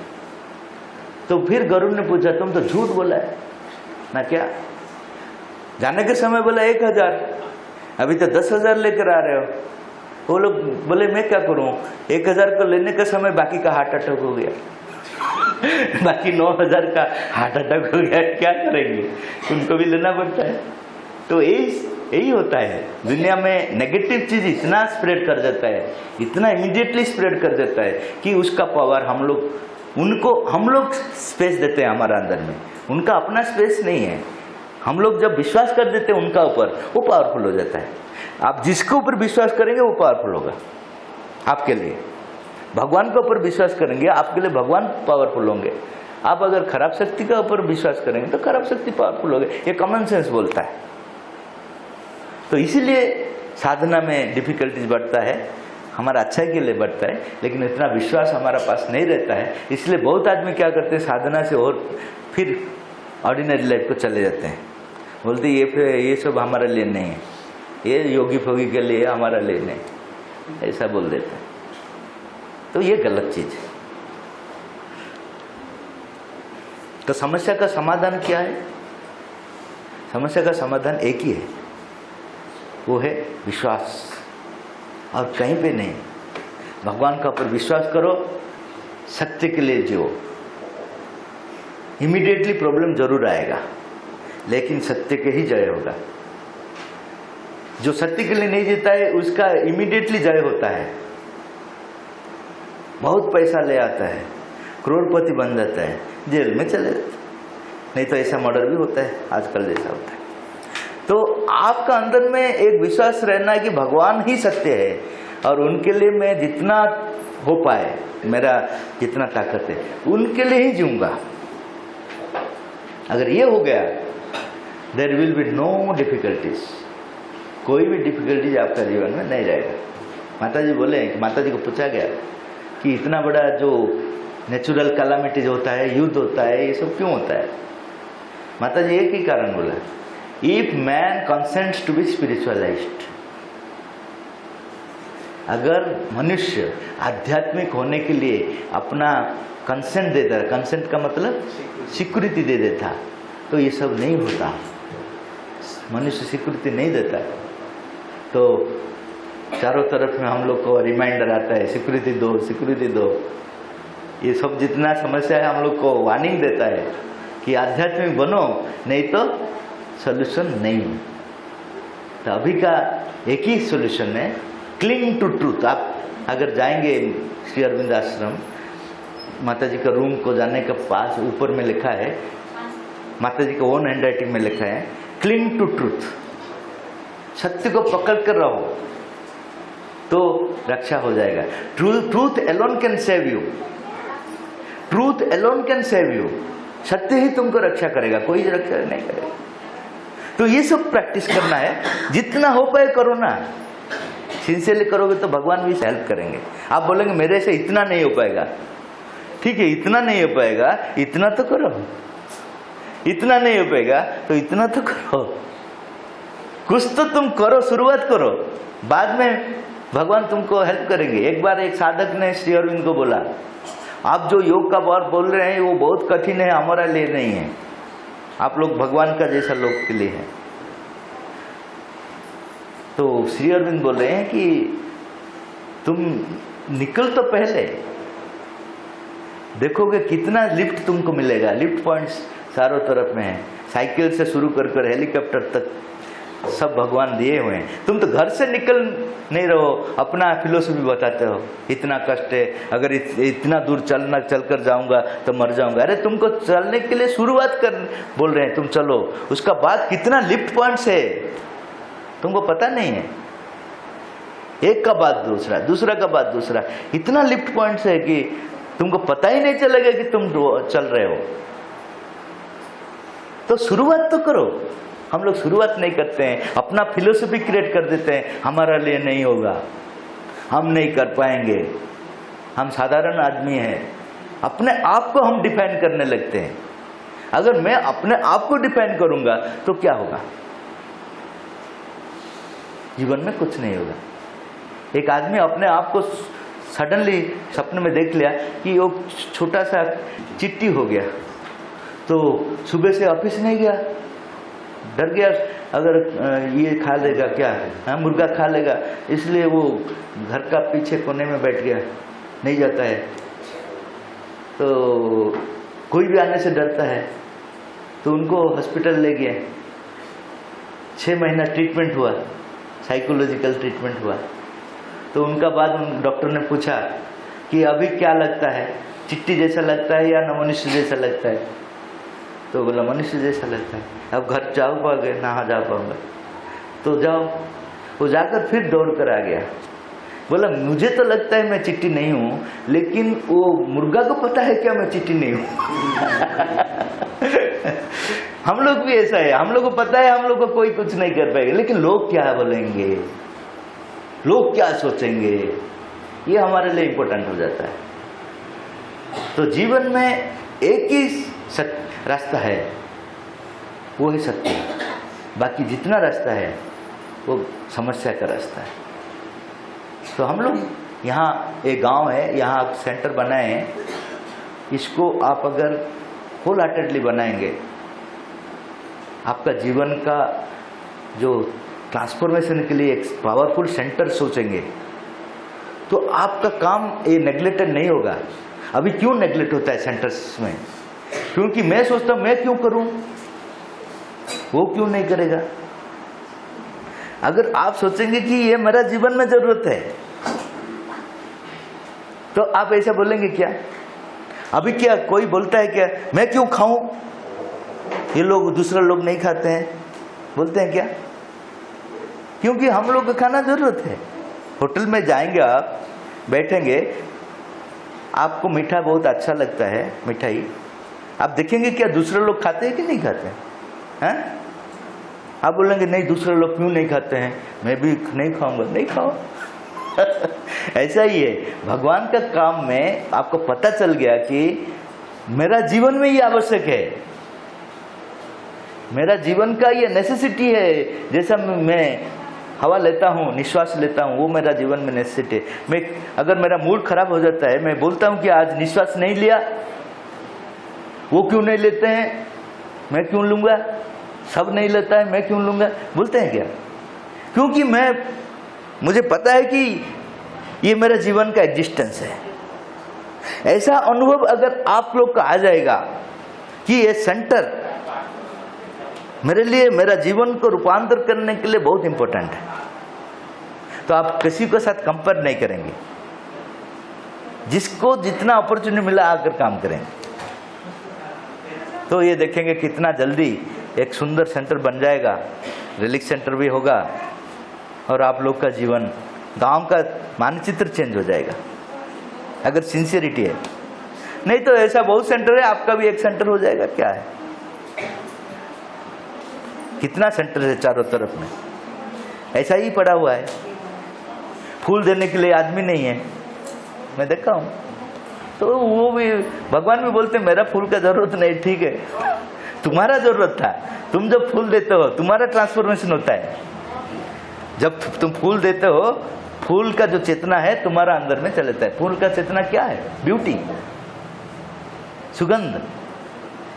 तो फिर गरुड़ ने पूछा तुम तो झूठ बोला है ना, क्या जाने के समय बोला 1000, अभी तो 10,000 लेकर आ रहे हो। वो लोग बोले मैं क्या करूं, 1000 को लेने के समय बाकी का हार्ट अटैक हो गया बाकी 9,000 का हार्ट अटैक हो गया, क्या करेंगे? उनको भी लेना पड़ता है। तो यही होता है दुनिया में। नेगेटिव चीज इतना स्प्रेड कर देता है, इतना इमीडिएटली स्प्रेड कर देता है कि उसका पावर हम लोग स्पेस देते हैं हमारे अंदर में, उनका अपना स्पेस नहीं है। हम लोग जब विश्वास कर देते हैं उनका ऊपर, वो पावरफुल हो जाता है। आप जिसके ऊपर विश्वास करेंगे वो पावरफुल होगा आपके लिए। भगवान के ऊपर विश्वास करेंगे आपके लिए, भगवान पावरफुल होंगे। आप अगर खराब शक्ति का ऊपर विश्वास करेंगे तो खराब शक्ति पावरफुल हो गई, ये कॉमन सेंस बोलता है। तो इसीलिए साधना में डिफिकल्टीज बढ़ता है, हमारा अच्छाई के लिए बढ़ता है, लेकिन इतना विश्वास हमारा पास नहीं रहता है। इसलिए बहुत आदमी क्या करते हैं, साधना से और फिर ऑर्डिनरी लाइफ को चले जाते हैं, बोलते ये सब हमारे लिए नहीं है, ये योगी फोगी के लिए, हमारा लिए नहीं, ऐसा बोल देते हैं। तो ये गलत चीज़ है। तो समस्या का समाधान क्या है? समस्या का समाधान एक ही है, वो है विश्वास, और कहीं पे नहीं। भगवान का ऊपर विश्वास करो, सत्य के लिए जियो। इमीडिएटली प्रॉब्लम जरूर आएगा, लेकिन सत्य के ही जय होगा। जो सत्य के लिए नहीं जीता है उसका इमीडिएटली जय होता है, बहुत पैसा ले आता है, करोड़पति बन जाता है, जेल में चले जाते हैं, नहीं तो ऐसा मर्डर भी होता है आजकल जैसा होता है। तो आपका अंदर में एक विश्वास रहना है कि भगवान ही सत्य है, और उनके लिए मैं जितना हो पाए, मेरा जितना ताकत है, उनके लिए ही जीऊंगा। अगर ये हो गया, there will be no difficulties, कोई भी डिफिकल्टीज आपका जीवन में नहीं रहेगा। माता जी बोले कि माता जी को पूछा गया कि इतना बड़ा जो नेचुरल कैलामिटीज होता है, युद्ध होता है, ये सब क्यों होता है? माता जी एक ही कारण बोला, if man consents to be spiritualised, अगर मनुष्य आध्यात्मिक होने के लिए अपना कंसेंट देता, कंसेंट का मतलब स्वीकृति दे देता, तो ये सब नहीं होता। मनुष्य स्वीकृति नहीं देता, तो चारों तरफ में हम लोग को रिमाइंडर आता है, स्वीकृति दो, स्वीकृति दो। ये सब जितना समस्या है हम लोग को वार्निंग देता है कि आध्यात्मिक बनो, नहीं तो सोल्यूशन नहीं। तो अभी का एक ही सोल्यूशन है, क्लिंग टू ट्रूथ। आप अगर जाएंगे श्री अरविंद आश्रम, माता जी का रूम को जाने के पास ऊपर में लिखा है, माता जी का ओन हैंडराइटिंग में लिखा है, क्लिंग टू ट्रूथ, सत्य को पकड़ कर रहो तो रक्षा हो जाएगा। Truth alone can save you, truth alone can save you. सत्य ही तुमको रक्षा करेगा, कोई रक्षा नहीं करेगा। तो ये सब प्रैक्टिस करना है, जितना हो पाए करो ना। सिंसियरली करोगे तो भगवान भी हेल्प करेंगे। आप बोलेंगे मेरे से इतना नहीं हो पाएगा, ठीक है, इतना नहीं हो पाएगा, इतना तो करो। इतना नहीं हो पाएगा तो इतना तो करो, कुछ तो तुम करो, शुरुआत करो, बाद में भगवान तुमको हेल्प करेंगे। एक बार एक साधक ने श्री अरविंद को बोला, आप जो योग का बात बोल रहे हैं वो बहुत कठिन है, हमारा लिए नहीं है, आप लोग भगवान का जैसा लोग के लिए है। तो श्री अरविंद बोल रहे हैं कि तुम निकल तो पहले, देखोगे कितना लिफ्ट तुमको मिलेगा। लिफ्ट पॉइंट्स चारों तरफ में है, साइकिल से शुरू कर हेलीकॉप्टर तक सब भगवान दिए हुए हैं। तुम तो घर से निकल नहीं रहो, अपना फिलोसफी बताते हो, इतना कष्ट है, अगर इतना दूर चलकर जाऊंगा तो मर जाऊंगा। अरे तुमको चलने के लिए शुरुआत कर बोल रहे हैं, तुम चलो, उसका बाद कितना लिफ्ट पॉइंट्स है तुमको पता नहीं है। एक का बाद दूसरा, दूसरा का बाद दूसरा, इतना लिफ्ट पॉइंट्स है कि तुमको पता ही नहीं चलेगा कि तुम चल रहे हो। तो शुरुआत तो करो। हम लोग शुरुआत नहीं करते हैं, अपना फिलोसफी क्रिएट कर देते हैं, हमारा लिए नहीं होगा, हम नहीं कर पाएंगे, हम साधारण आदमी हैं। अपने आप को हम डिफाइन करने लगते हैं। अगर मैं अपने आप को डिफाइन करूंगा तो क्या होगा? जीवन में कुछ नहीं होगा। एक आदमी अपने आप को सडनली सपने में देख लिया कि वो छोटा सा चिट्टी हो गया, तो सुबह से ऑफिस नहीं गया, डर गया, अगर ये खा लेगा क्या, हाँ मुर्गा खा लेगा, इसलिए वो घर का पीछे कोने में बैठ गया, नहीं जाता है। तो कोई भी आने से डरता है, तो उनको हॉस्पिटल ले गए, 6 महीना ट्रीटमेंट हुआ, साइकोलॉजिकल ट्रीटमेंट हुआ। तो उनका बाद डॉक्टर ने पूछा कि अभी क्या लगता है, चिट्टी जैसा लगता है या मनुष्य जैसा लगता है? तो बोला मनुष्य जैसा लगता है। अब घर जाओ पाओगे? ना जा पाऊंगा। तो जाओ। वो जाकर फिर दौड़ कर आ गया बोला मुझे तो लगता है मैं चिट्टी नहीं हूँ, लेकिन वो मुर्गा को पता है क्या मैं चिट्टी नहीं हूँ। हम लोग भी ऐसा है, हम लोग को पता है हम लोग को कोई कुछ नहीं कर पाएगा, लेकिन लोग क्या बोलेंगे, लोग क्या सोचेंगे, ये हमारे लिए इम्पोर्टेंट हो जाता है। तो जीवन में एक ही रास्ता है, वो है सत्य। बाकी जितना रास्ता है वो समस्या का रास्ता है। तो हम लोग यहाँ एक गांव है, यहाँ आप सेंटर बनाए हैं, इसको आप अगर होल हार्टेडली बनाएंगे, आपका जीवन का जो ट्रांसफॉर्मेशन के लिए एक पावरफुल सेंटर सोचेंगे, तो आपका काम ये नेग्लेक्टेड नहीं होगा। अभी क्यों नेग्लेक्ट होता है सेंटर्स में? क्योंकि मैं सोचता हूँ मैं क्यों करूँ, वो क्यों नहीं करेगा। अगर आप सोचेंगे कि ये मेरा जीवन में जरूरत है, तो आप ऐसा बोलेंगे क्या? अभी क्या कोई बोलता है क्या मैं क्यों खाऊं, ये लोग दूसरे लोग नहीं खाते हैं, बोलते हैं क्या? क्योंकि हम लोग को खाना जरूरत है। होटल में जाएंगे, आप बैठेंगे, आपको मीठा बहुत अच्छा लगता है, मिठाई, आप देखेंगे क्या दूसरे लोग खाते हैं कि नहीं खाते हैं? आप बोलेंगे नहीं दूसरे लोग क्यों नहीं खाते हैं, मैं भी नहीं खाऊंगा। नहीं खाओ। ऐसा ही है भगवान का काम में। आपको पता चल गया कि मेरा जीवन में ये आवश्यक है, मेरा जीवन का ये नेसेसिटी है। जैसा मैं हवा लेता हूँ, निश्वास लेता हूँ, वो मेरा जीवन में नेसेसिटी है। मैं अगर मेरा मूड खराब हो जाता है, मैं बोलता हूँ कि आज निश्वास नहीं लिया, वो क्यों नहीं लेते हैं, मैं क्यों लूंगा, सब नहीं लेता है, मैं क्यों लूंगा, बोलते हैं क्या? क्योंकि मुझे पता है कि ये मेरा जीवन का एग्जिस्टेंस है। ऐसा अनुभव अगर आप लोग का आ जाएगा कि ये सेंटर मेरे लिए, मेरा जीवन को रूपांतर करने के लिए बहुत इंपॉर्टेंट है, तो आप किसी के साथ कंपेयर नहीं करेंगे। जिसको जितना अपॉर्चुनिटी मिला आकर काम करेंगे, तो ये देखेंगे कितना जल्दी एक सुंदर सेंटर बन जाएगा, रिलीफ सेंटर भी होगा, और आप लोग का जीवन, गांव का मानचित्र चेंज हो जाएगा, अगर सिंसियरिटी है। नहीं तो ऐसा बहुत सेंटर है, आपका भी एक सेंटर हो जाएगा, क्या है? कितना सेंटर है चारों तरफ में, ऐसा ही पड़ा हुआ है। फूल देने के लिए आदमी नहीं है, मैं देखा हूँ। तो वो भी भगवान भी बोलते मेरा फूल का जरूरत नहीं, ठीक है, तुम्हारा जरूरत था। तुम जब फूल देते हो तुम्हारा ट्रांसफॉर्मेशन होता है। जब तुम फूल देते हो, फूल का जो चेतना है तुम्हारा अंदर में चलता है। फूल का चेतना क्या है? ब्यूटी, सुगंध,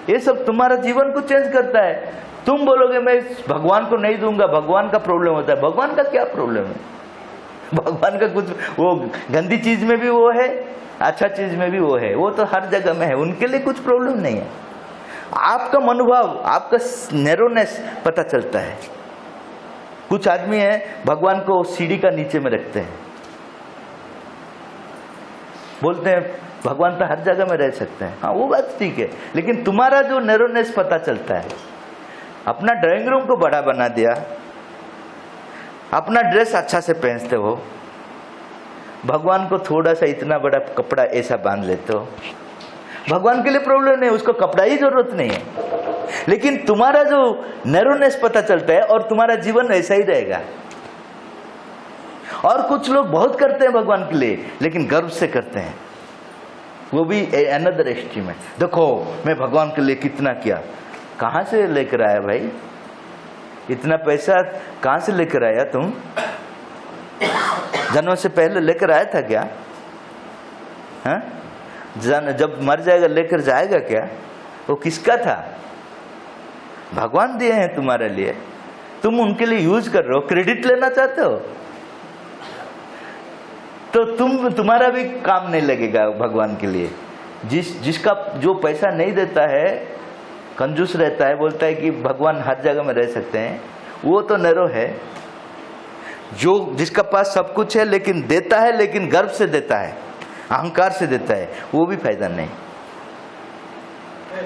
ये सब तुम्हारा जीवन को चेंज करता है। तुम बोलोगे मैं भगवान को नहीं दूंगा, भगवान का प्रॉब्लम होता है। भगवान का क्या प्रॉब्लम है? भगवान का कुछ, वो गंदी चीज में भी वो है, अच्छा चीज में भी वो है, वो तो हर जगह में है, उनके लिए कुछ प्रॉब्लम नहीं है। आपका मनोभाव, आपका नैरोनेस पता चलता है। कुछ आदमी है भगवान को सीढ़ी का नीचे में रखते हैं, बोलते हैं भगवान तो हर जगह में रह सकते हैं। हाँ वो बात ठीक है, लेकिन तुम्हारा जो नैरोनेस पता चलता है, अपना ड्राइंग रूम को बड़ा बना दिया, अपना ड्रेस अच्छा से पहनते हो, भगवान को थोड़ा सा इतना बड़ा कपड़ा ऐसा बांध लेते हो। भगवान के लिए प्रॉब्लम नहीं, उसको कपड़ा ही जरूरत नहीं है, लेकिन तुम्हारा जो नैरोनेस पता चलता है और तुम्हारा जीवन ऐसा ही रहेगा। और कुछ लोग बहुत करते हैं भगवान के लिए, लेकिन गर्व से करते हैं, वो भी अनदर एक्सट्रीम है। देखो मैं भगवान के लिए कितना किया। कहाँ से लेकर आया भाई? इतना पैसा कहाँ से लेकर आया तुम? जन्म से पहले लेकर आया था क्या? हाँ? जब मर जाएगा लेकर जाएगा क्या? वो किसका था? भगवान दिए हैं तुम्हारे लिए, तुम उनके लिए यूज कर रहे हो, क्रेडिट लेना चाहते हो, तो तुम्हारा भी काम नहीं लगेगा भगवान के लिए। जिसका जो पैसा नहीं देता है, कंजूस रहता है, बोलता है कि भगवान हर जगह में रह सकते हैं, वो तो नैरो है। जो जिसका पास सब कुछ है लेकिन देता है, लेकिन गर्व से देता है, अहंकार से देता है, वो भी फायदा नहीं।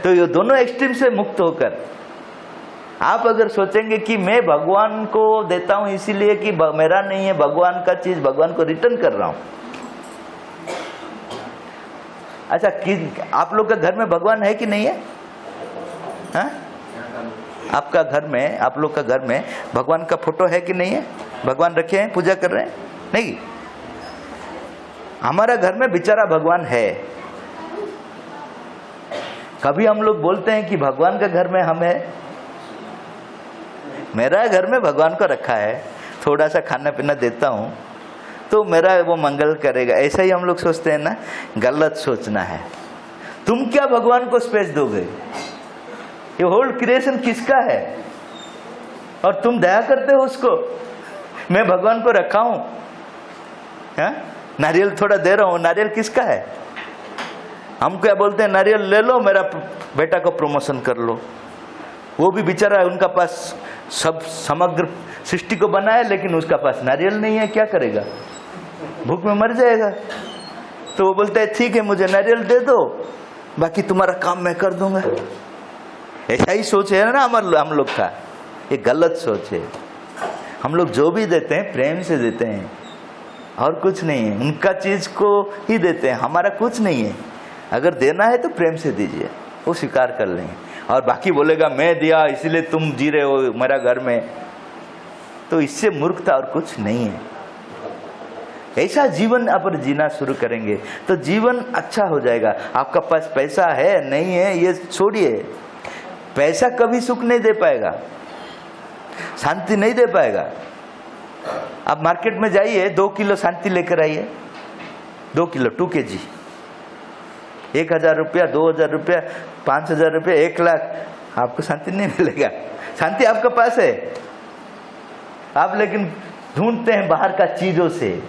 तो ये दोनों एक्सट्रीम से मुक्त होकर आप अगर सोचेंगे कि मैं भगवान को देता हूं इसीलिए कि मेरा नहीं है, भगवान का चीज भगवान को रिटर्न कर रहा हूं। अच्छा, आप लोग का घर में भगवान है कि नहीं है? हाँ? आपका घर में, आप लोग का घर में भगवान का फोटो है कि नहीं है? भगवान रखे हैं, पूजा कर रहे हैं? नहीं। हमारा घर में बेचारा भगवान है। कभी हम लोग बोलते हैं कि भगवान का घर में हम है? मेरा घर में भगवान को रखा है, थोड़ा सा खाना पीना देता हूं तो मेरा वो मंगल करेगा, ऐसा ही हम लोग सोचते हैं ना। गलत सोचना है। तुम क्या भगवान को स्पेस दोगे? ये होल क्रिएशन किसका है और तुम दया करते हो उसको? मैं भगवान को रखा हूं, नारियल थोड़ा दे रहा हूं, नारियल किसका है? हम क्या बोलते हैं, नारियल ले लो, मेरा बेटा को प्रमोशन कर लो। वो भी बेचारा, उनका पास सब समग्र सृष्टि को बनाया, लेकिन उसका पास नारियल नहीं है, क्या करेगा? भूख में मर जाएगा। तो वो बोलता है ठीक है, मुझे नारियल दे दो, बाकी तुम्हारा काम मैं कर दूंगा। ऐसा ही सोच है ना हम लोग का। ये गलत सोच है। हम लोग जो भी देते हैं प्रेम से देते हैं और कुछ नहीं है। उनका चीज को ही देते हैं, हमारा कुछ नहीं है। अगर देना है तो प्रेम से दीजिए, वो स्वीकार कर लेंगे। और बाकी बोलेगा मैं दिया इसलिए तुम जी रहे हो मेरा घर में, तो इससे मूर्खता और कुछ नहीं है। ऐसा जीवन आप जीना शुरू करेंगे तो जीवन अच्छा हो जाएगा। आपका पास पैसा है नहीं है ये छोड़िए, पैसा कभी सुख नहीं दे पाएगा, शांति नहीं दे पाएगा। आप मार्केट में जाइए, 2 किलो शांति लेकर आइए, 2 किलो 2 kg, 1000 रुपया, 2000 रुपया, 5000 रुपया, 1 लाख, आपको शांति नहीं मिलेगा। शांति आपके पास है, आप लेकिन ढूंढते हैं बाहर का चीजों से।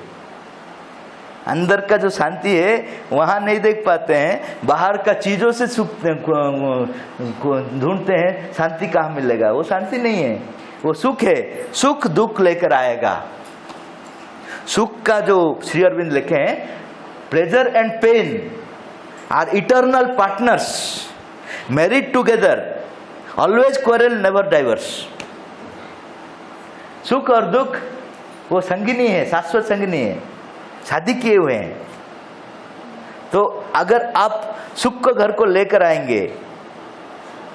अंदर का जो शांति है वहां नहीं देख पाते हैं, बाहर का चीजों से ढूंढते हैं शांति कहाँ मिलेगा। वो शांति नहीं है, वो सुख है। सुख दुख लेकर आएगा। सुख का जो श्री अरविंद लिखे हैं, pleasure and pain are eternal partners, married together, always quarrel, never divorce. सुख और दुख वो संगिनी है, शाश्वत संगिनी है, शादी किए हुए हैं। तो अगर आप सुख को घर को लेकर आएंगे,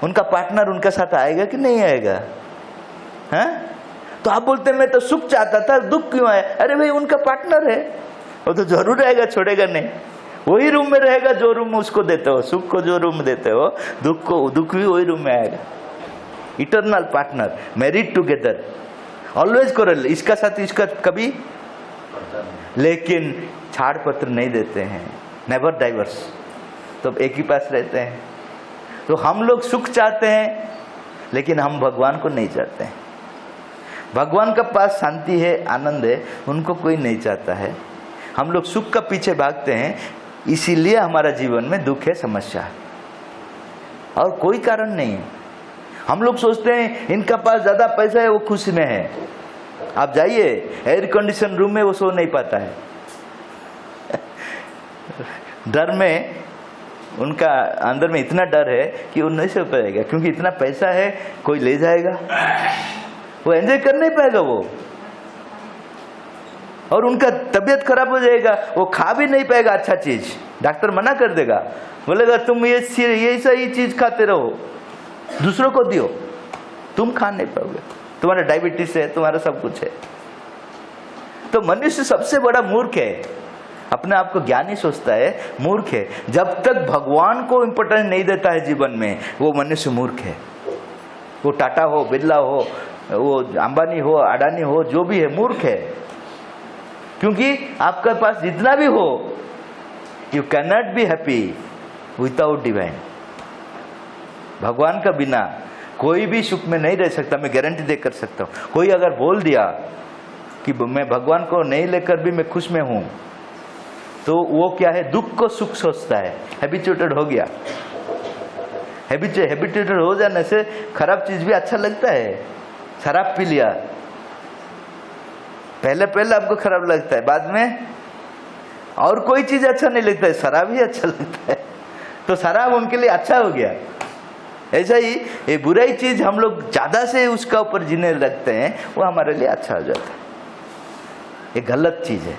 उनका पार्टनर उनके साथ आएगा कि नहीं आएगा? हैं? तो आप बोलते हैं मैं तो सुख चाहता था, दुख क्यों आया? अरे भाई उनका पार्टनर है, वो तो जरूर आएगा, छोड़ेगा नहीं। वही रूम में रहेगा जो रूम उसको देते हो, सुख को जो रूम देते हो, दुख भी वही रूम में आएगा। Eternal partner, married together, always coral, इसका साथ इसका कभी, लेकिन छाड़ पत्र नहीं देते हैं, नेवर डाइवर्स, तो एक ही पास रहते हैं। तो हम लोग सुख चाहते हैं लेकिन हम भगवान को नहीं चाहते हैं। भगवान का पास शांति है, आनंद है, उनको कोई नहीं चाहता है। हम लोग सुख का पीछे भागते हैं, इसीलिए हमारा जीवन में दुख है, समस्या है, और कोई कारण नहीं है। हम लोग सोचते हैं इनका पास ज्यादा पैसा है, वो खुश में है। आप जाइए एयर कंडीशन रूम में, वो सो नहीं पाता है। डर में, उनका अंदर में इतना डर है कि वो नहीं सो पाएगा, क्योंकि इतना पैसा है, कोई ले जाएगा, वो एंजॉय कर नहीं पाएगा वो, और उनका तबीयत खराब हो जाएगा, वो खा भी नहीं पाएगा अच्छा चीज। डॉक्टर मना कर देगा, बोलेगा तुम ये सही चीज खाते रहो, दूसरों को दियो, तुम खा नहीं पाओगे, तुम्हारा डायबिटीज है, तुम्हारा सब कुछ है। तो मनुष्य सबसे बड़ा मूर्ख है, अपने आप को ज्ञानी सोचता है, मूर्ख है। जब तक भगवान को इंपॉर्टेंस नहीं देता है जीवन में, वो मनुष्य मूर्ख है। वो टाटा हो, बिरला हो, वो अंबानी हो, अडानी हो, जो भी है, मूर्ख है। क्योंकि आपके पास जितना भी हो, you can not be happy without divine. भगवान का बिना कोई भी सुख में नहीं रह सकता, मैं गारंटी दे कर सकता हूँ। कोई अगर बोल दिया कि मैं भगवान को नहीं लेकर भी मैं खुश में हूँ, तो वो क्या है, दुख को सुख सोचता है, हैबिचुएटेड हो गया। हैबिचुएटेड हो जाने से खराब चीज भी अच्छा लगता है। शराब पी लिया, पहले आपको खराब लगता है, बाद में और कोई चीज अच्छा नहीं लगता है, शराब ही अच्छा लगता है। तो शराब उनके लिए अच्छा हो गया। ऐसा ही ये बुराई चीज हम लोग ज्यादा से उसका ऊपर जीने लगते हैं, वो हमारे लिए अच्छा हो जाता है। ये गलत चीज है।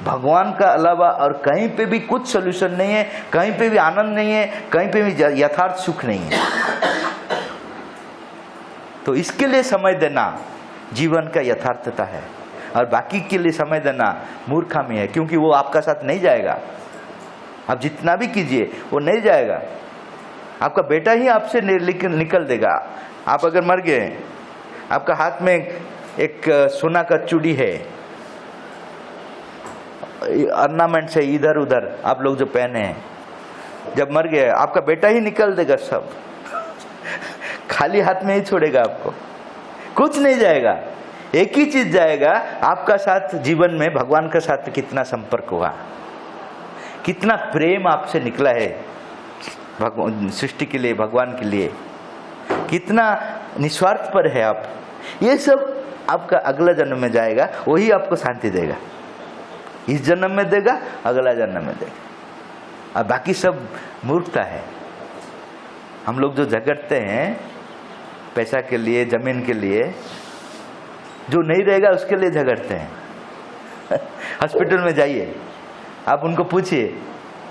भगवान का अलावा और कहीं पे भी कुछ सोल्यूशन नहीं है, कहीं पे भी आनंद नहीं है, कहीं पे भी यथार्थ सुख नहीं है। तो इसके लिए समय देना जीवन का यथार्थता है, और बाकी के लिए समय देना मूर्खामी है, क्योंकि वो आपका साथ नहीं जाएगा। आप जितना भी कीजिए वो नहीं जाएगा। आपका बेटा ही आपसे निकल देगा। आप अगर मर गए, आपका हाथ में एक सोना का चूड़ी है, ऑर्नामेंट्स है इधर उधर आप लोग जो पहने हैं, जब मर गए आपका बेटा ही निकल देगा सब। खाली हाथ में ही छोड़ेगा आपको, कुछ नहीं जाएगा। एक ही चीज जाएगा, आपका साथ जीवन में भगवान का साथ कितना संपर्क हुआ, कितना प्रेम आपसे निकला है भगवान सृष्टि के लिए, भगवान के लिए, कितना निस्वार्थ पर है आप। ये सब आपका अगला जन्म में जाएगा, वही आपको शांति देगा। इस जन्म में देगा, अगला जन्म में देगा, और बाकी सब मूर्खता है। हम लोग जो झगड़ते हैं पैसा के लिए, जमीन के लिए, जो नहीं रहेगा उसके लिए झगड़ते हैं। हॉस्पिटल में जाइए, आप उनको पूछिए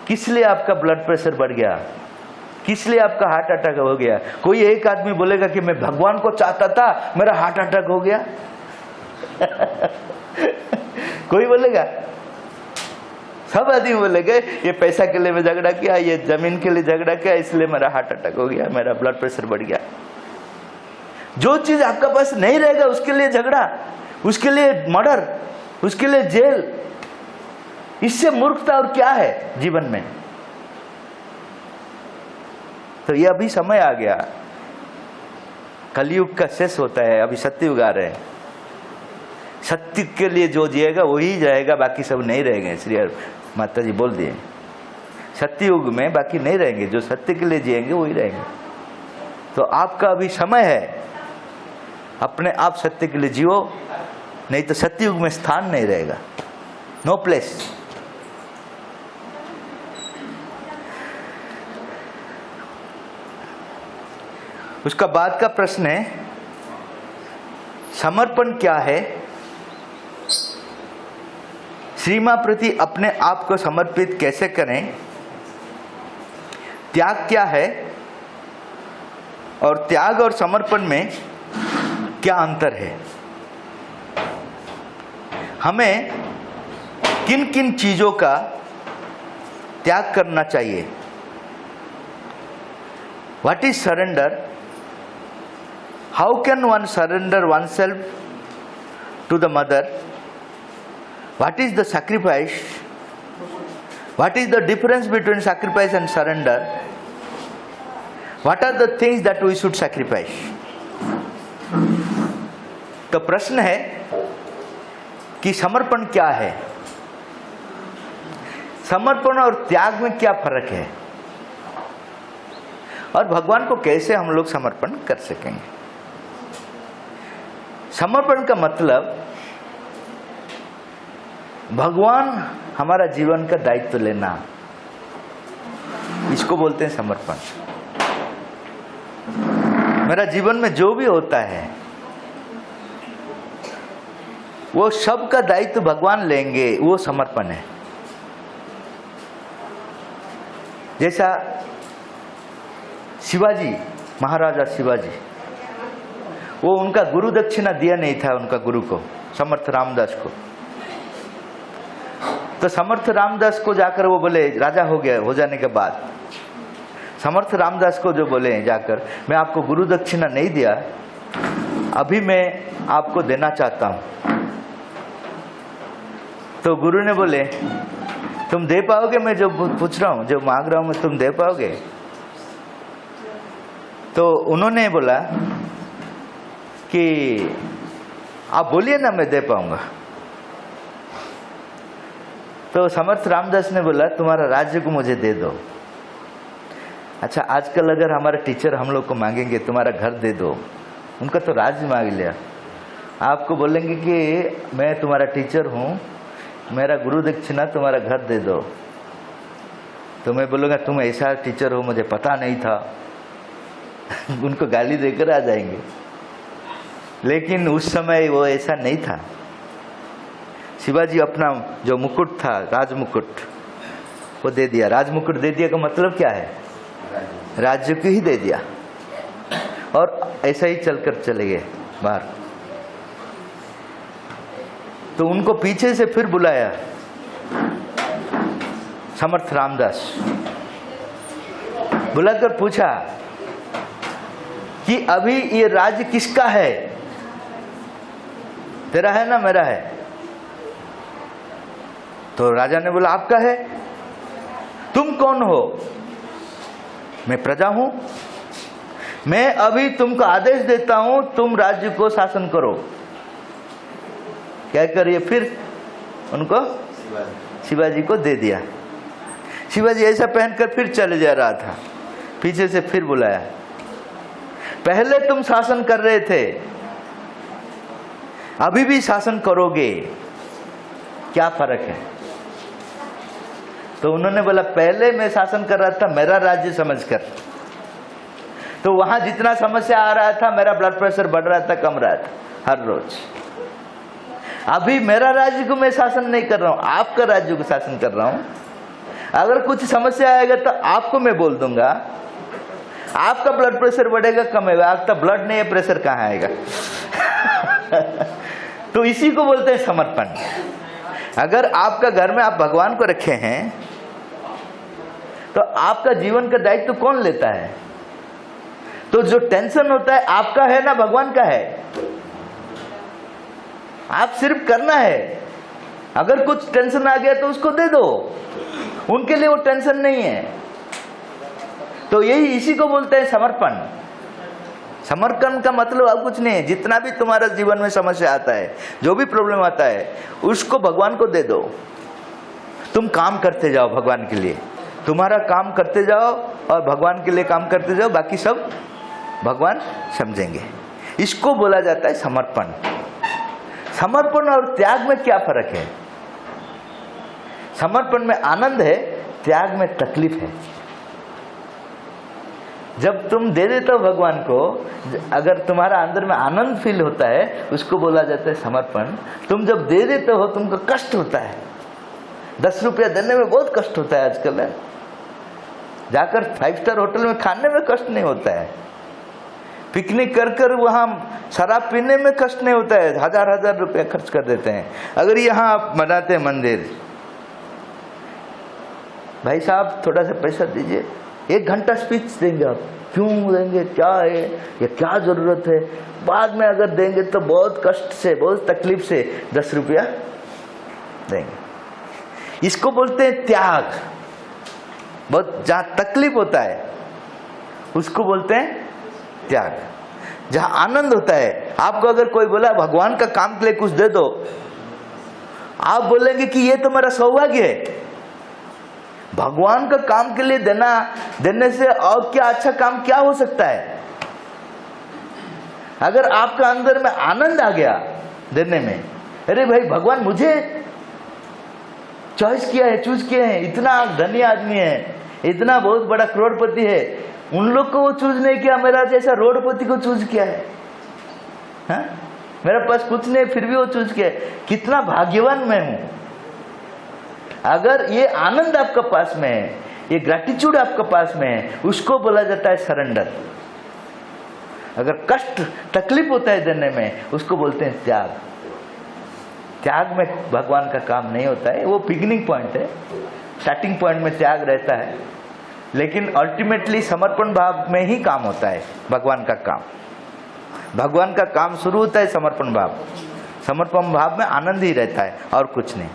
किस लिए आपका ब्लड प्रेशर बढ़ गया, किस लिए आपका हार्ट अटैक हो गया। कोई एक आदमी बोलेगा कि मैं भगवान को चाहता था, मेरा हार्ट अटैक हो गया। कोई बोलेगा? सब आदमी बोलेंगे ये पैसा के लिए मैं झगड़ा किया, ये जमीन के लिए झगड़ा किया, इसलिए मेरा हार्ट अटैक हो गया, मेरा ब्लड प्रेशर बढ़ गया। जो चीज आपका पास नहीं रहेगा उसके लिए झगड़ा, उसके लिए मर्डर, उसके लिए जेल। इससे मूर्खता और क्या है जीवन में। तो ये अभी समय आ गया, कलयुग का शेष होता है, अभी सत्ययुग आ रहे हैं। सत्य के लिए जो जिएगा वही जाएगा, बाकी सब नहीं रहेंगे। श्री माता जी बोल दिए, सत्ययुग में बाकी नहीं रहेंगे, जो सत्य के लिए जिएंगे वही रहेंगे। तो आपका अभी समय है, अपने आप सत्य के लिए जियो, नहीं तो सत्ययुग में स्थान नहीं रहेगा, नो प्लेस। उसका बाद का प्रश्न है समर्पण क्या है। श्री मां प्रति अपने आप को समर्पित कैसे करें, त्याग क्या है, और त्याग और समर्पण में क्या अंतर है। हमें किन किन चीजों का त्याग करना चाहिए। What is surrender, how can one surrender oneself to the mother, what is the sacrifice, what is the difference between sacrifice and surrender, what are the things that we should sacrifice। तो प्रश्न है कि समर्पण क्या है, समर्पण और त्याग में क्या फर्क है, और भगवान को कैसे हम लोग समर्पण कर सकेंगे। समर्पण का मतलब भगवान हमारा जीवन का दायित्व लेना, इसको बोलते हैं समर्पण। मेरा जीवन में जो भी होता है वो सब का दायित्व भगवान लेंगे, वो समर्पण है। जैसा शिवाजी, महाराजा शिवाजी, वो उनका गुरु दक्षिणा दिया नहीं था उनका गुरु को, समर्थ रामदास को। तो समर्थ रामदास को जाकर वो बोले, राजा हो गया, हो जाने के बाद समर्थ रामदास को जो बोले जाकर, मैं आपको गुरु दक्षिणा नहीं दिया, अभी मैं आपको देना चाहता हूं। तो गुरु ने बोले तुम दे पाओगे, मैं जो पूछ रहा हूं, जो मांग रहा हूं मैं, तुम दे पाओगे। तो उन्होंने बोला कि आप बोलिए ना, मैं दे पाऊंगा। तो समर्थ रामदास ने बोला तुम्हारा राज्य को मुझे दे दो। अच्छा, आजकल अगर हमारे टीचर हम लोग को मांगेंगे तुम्हारा घर दे दो, उनका तो राज्य मांग लिया। आपको बोलेंगे कि मैं तुम्हारा टीचर हूँ, मेरा गुरु दक्षिणा तुम्हारा घर दे दो, तो मैं बोलूँगा तुम ऐसा टीचर हो मुझे पता नहीं था। उनको गाली देकर आ जाएंगे। लेकिन उस समय वो ऐसा नहीं था। शिवाजी अपना जो मुकुट था, राज मुकुट, वो दे दिया। राज मुकुट दे दिया का मतलब क्या है? राज्य को ही दे दिया। और ऐसा ही चलकर चले गए बाहर। तो उनको पीछे से फिर बुलाया समर्थ रामदास, बुलाकर पूछा कि अभी ये राज्य किसका है? तेरा है ना मेरा है? तो राजा ने बोला आपका है। तुम कौन हो? मैं प्रजा हूं। मैं अभी तुमको आदेश देता हूं, तुम राज्य को शासन करो। क्या करिए? फिर उनको शिवाजी को दे दिया। शिवाजी ऐसा पहनकर फिर चले जा रहा था। पीछे से फिर बुलाया, पहले तुम शासन कर रहे थे, अभी भी शासन करोगे, क्या फर्क है? तो उन्होंने बोला पहले मैं शासन कर रहा था मेरा राज्य समझकर, तो वहां जितना समस्या आ रहा था, मेरा ब्लड प्रेशर बढ़ रहा था, कम रहा था हर रोज। अभी मेरा राज्य को मैं शासन नहीं कर रहा हूं, आपका राज्य को शासन कर रहा हूं। अगर कुछ समस्या आएगा तो आपको मैं बोल दूंगा, आपका ब्लड प्रेशर बढ़ेगा, कमेगा। आपका ब्लड नहीं है, प्रेशर कहाँ आएगा? तो इसी को बोलते हैं समर्पण। अगर आपका घर में आप भगवान को रखे हैं तो आपका जीवन का दायित्व कौन लेता है? तो जो टेंशन होता है आपका है ना भगवान का है? आप सिर्फ करना है। अगर कुछ टेंशन आ गया तो उसको दे दो, उनके लिए वो टेंशन नहीं है। तो यही इसी को बोलते हैं समर्पण। समर्पण का मतलब और कुछ नहीं है। जितना भी तुम्हारा जीवन में समस्या आता है, जो भी प्रॉब्लम आता है, उसको भगवान को दे दो। तुम काम करते जाओ भगवान के लिए, तुम्हारा काम करते जाओ और भगवान के लिए काम करते जाओ, बाकी सब भगवान समझेंगे। इसको बोला जाता है समर्पण। समर्पण और त्याग में क्या फर्क है? समर्पण में आनंद है, त्याग में तकलीफ है। जब तुम दे देते हो भगवान को, अगर तुम्हारा अंदर में आनंद फील होता है, उसको बोला जाता है समर्पण। तुम जब दे देते हो तुमको कष्ट होता है। 10 रुपया देने में बहुत कष्ट होता है आजकल। जाकर 5 स्टार होटल में खाने में कष्ट नहीं होता है, पिकनिक कर कर वहां शराब पीने में कष्ट नहीं होता है। 1000 रुपया खर्च कर देते हैं। अगर यहाँ आप बनाते हैं मंदिर, भाई साहब थोड़ा सा पैसा दीजिए, 1 घंटा स्पीच देंगे। आप क्यों देंगे? क्या है या क्या जरूरत है? बाद में अगर देंगे तो बहुत कष्ट से, बहुत तकलीफ से 10 रुपया देंगे। इसको बोलते हैं त्याग। बहुत जहां तकलीफ होता है उसको बोलते हैं त्याग। जहां आनंद होता है, आपको अगर कोई बोला भगवान का काम के लिए कुछ दे दो, आप बोलेंगे कि ये तो मेरा सौभाग्य है। भगवान का काम के लिए देने से और क्या अच्छा काम क्या हो सकता है? अगर आपका अंदर में आनंद आ गया देने में, अरे भाई भगवान मुझे चॉइस किया है, चूज किए हैं, इतना धनी आदमी है, इतना बहुत बड़ा करोड़पति है, उन लोग को वो चूज नहीं किया, मेरा जैसा रोडपति को चूज किया है। हाँ? मेरे पास कुछ नहीं फिर भी वो चूज किया है। कितना भाग्यवान मैं हूं। अगर ये आनंद आपका पास में है, ये ग्रैटिट्यूड आपका पास में है, उसको बोला जाता है सरेंडर। अगर कष्ट तकलीफ होता है देने में, उसको बोलते हैं त्याग। त्याग में भगवान का काम नहीं होता है, वो बिगिनिंग पॉइंट है। स्टार्टिंग पॉइंट में त्याग रहता है, लेकिन अल्टीमेटली समर्पण भाव में ही काम होता है भगवान का काम। भगवान का काम शुरू होता है समर्पण भाव। समर्पण भाव में आनंद ही रहता है और कुछ नहीं।